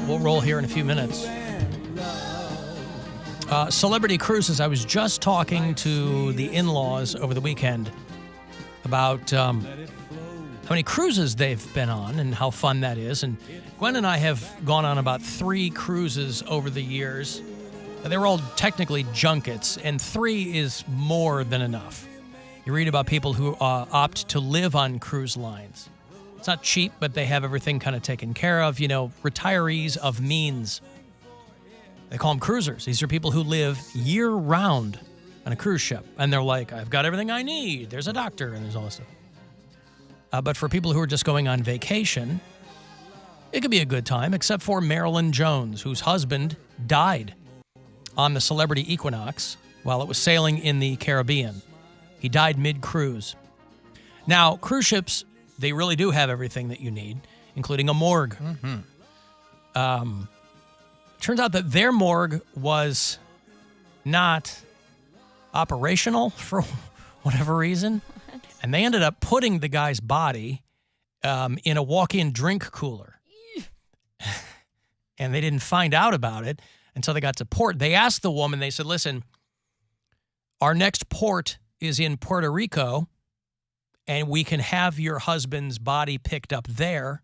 We'll roll here in a few minutes. Celebrity cruises. I was just talking to the in-laws over the weekend about how many cruises they've been on and how fun that is. And Gwen and I have gone on about 3 cruises over the years. They were all technically junkets, and 3 is more than enough. You read about people who opt to live on cruise lines. It's not cheap, but they have everything kind of taken care of. You know, retirees of means. They call them cruisers. These are people who live year-round on a cruise ship. And they're like, I've got everything I need. There's a doctor, and there's all this stuff. But for people who are just going on vacation, it could be a good time, except for Marilyn Jones, whose husband died on the Celebrity Equinox while it was sailing in the Caribbean. He died mid-cruise. Now, cruise ships, they really do have everything that you need, including a morgue. Mm-hmm. Turns out that their morgue was not operational for whatever reason, and they ended up putting the guy's body in a walk-in drink cooler. And they didn't find out about it until they got to port. They asked the woman, they said, listen, our next port is in Puerto Rico, and we can have your husband's body picked up there,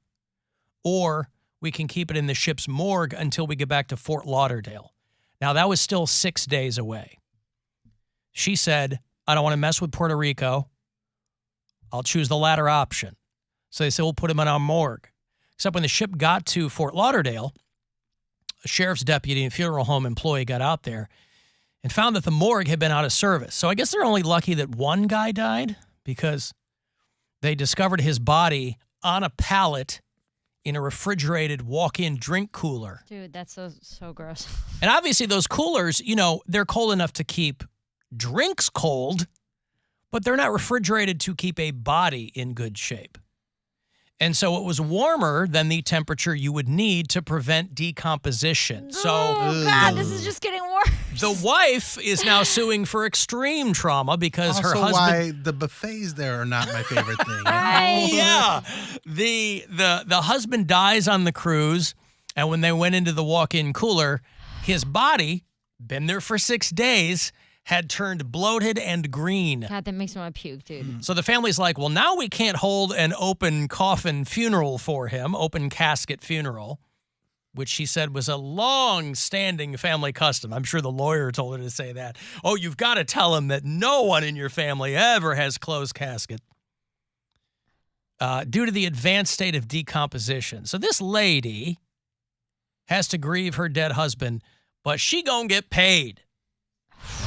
or we can keep it in the ship's morgue until we get back to Fort Lauderdale. Now, that was still 6 days away. She said, I don't want to mess with Puerto Rico. I'll choose the latter option. So they said, we'll put him in our morgue. Except when the ship got to Fort Lauderdale, a sheriff's deputy and funeral home employee got out there and found that the morgue had been out of service. So I guess they're only lucky that one guy died because they discovered his body on a pallet in a refrigerated walk-in drink cooler. Dude, that's so gross. And obviously those coolers, you know, they're cold enough to keep drinks cold, but they're not refrigerated to keep a body in good shape. And so it was warmer than the temperature you would need to prevent decomposition. Oh, God, this is just getting worse. The wife is now suing for extreme trauma because her husband... why the buffets there are not my favorite thing. Right. Yeah. The husband dies on the cruise, and when they went into the walk-in cooler, his body, been there for 6 days, had turned bloated and green. God, that makes me want to puke, dude. So the family's like, well, now we can't hold an open coffin funeral for him, open casket funeral, which she said was a long-standing family custom. I'm sure the lawyer told her to say that. Oh, you've got to tell him that no one in your family ever has closed casket due to the advanced state of decomposition. So this lady has to grieve her dead husband, but she gonna get paid.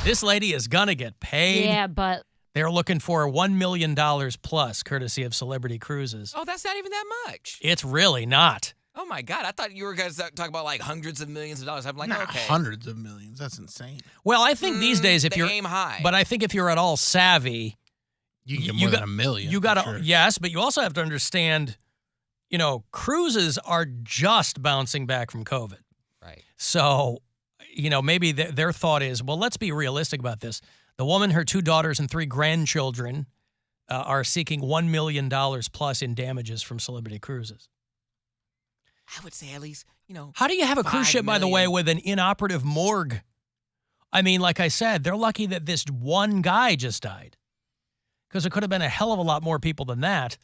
This lady is going to get paid. Yeah, but... They're looking for $1 million plus, courtesy of Celebrity Cruises. Oh, that's not even that much. It's really not. Oh, my God. I thought you were going to talk about, like, hundreds of millions of dollars. I'm like, Not okay. hundreds of millions. That's insane. Well, I think these days, if they you're... aim high. But I think if you're at all savvy... You can get more than $1 million. You got to... sure. Yes, but you also have to understand, you know, cruises are just bouncing back from COVID. Right. So... You know, maybe their thought is, well, let's be realistic about this. The woman, her 2 daughters, and 3 grandchildren are seeking $1 million plus in damages from Celebrity Cruises. I would say at least, you know. How do you have a cruise ship, by the way, with an inoperative morgue? I mean, like I said, they're lucky that this one guy just died. Because it could have been a hell of a lot more people than that.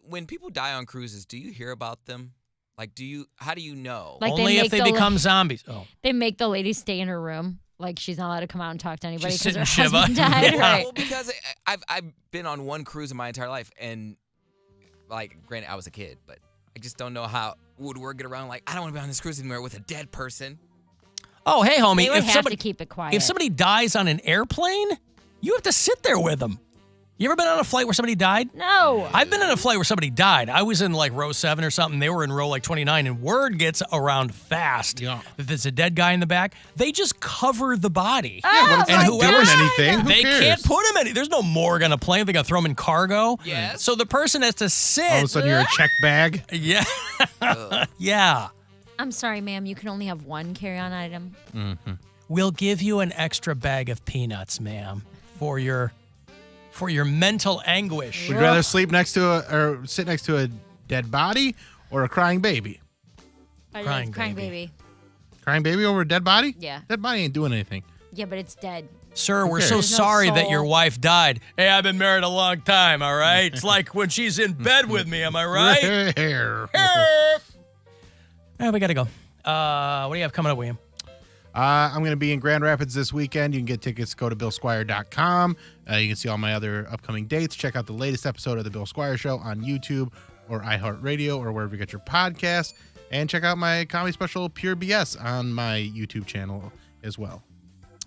When people die on cruises, do you hear about them? Like, how do you know? Like Only if they become zombies. Oh. They make the lady stay in her room. Like, she's not allowed to come out and talk to anybody Just because her sit and shiver. husband died. Yeah. Right. Well, because I've been on one cruise in my entire life, and, like, granted, I was a kid, but I just don't know how would work it around. Like, I don't want to be on this cruise anymore with a dead person. Oh, hey, homie. They would have to keep it quiet. If somebody dies on an airplane, you have to sit there with them. You ever been on a flight where somebody died? No. I've been in a flight where somebody died. I was in like row 7 or something. They were in row like 29, and word gets around fast that there's a dead guy in the back. They just cover the body. Yeah, but it's And not whoever- doing anything. Who They cares? can't put him in. There's no morgue on a plane. They got to throw him in cargo. Yes. So the person has to sit. All of a sudden, you're a check bag. Yeah. Yeah. I'm sorry, ma'am. You can only have one carry-on item. Mm-hmm. We'll give you an extra bag of peanuts, ma'am, for your mental anguish. Would you rather sleep next to or sit next to a dead body or a crying baby? Crying Crying baby. baby. Crying baby over a dead body? Yeah. Dead body ain't doing anything. Yeah, but it's dead. Sir, we're cares? so There's no sorry that soul. your wife died. Hey, I've been married a long time, all right? It's like when she's in bed with me, am I right? Yeah, we got to go. What do you have coming up, William? I'm going to be in Grand Rapids this weekend. You can get tickets. Go to BillSquire.com. You can see all my other upcoming dates. Check out the latest episode of The Bill Squire Show on YouTube or iHeartRadio or wherever you get your podcasts. And check out my comedy special, Pure BS, on my YouTube channel as well.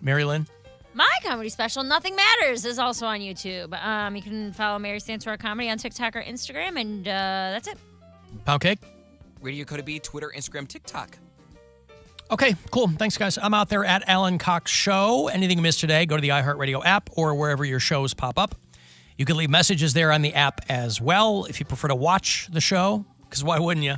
Mary Lynn? My comedy special, Nothing Matters, is also on YouTube. You can follow Mary Santora Comedy on TikTok or Instagram, and that's it. Poundcake? Radio Coda B, Twitter, Instagram, TikTok. Okay, cool. Thanks, guys. I'm out there at Alan Cox Show. Anything you missed today, go to the iHeartRadio app or wherever your shows pop up. You can leave messages there on the app as well if you prefer to watch the show, because why wouldn't you?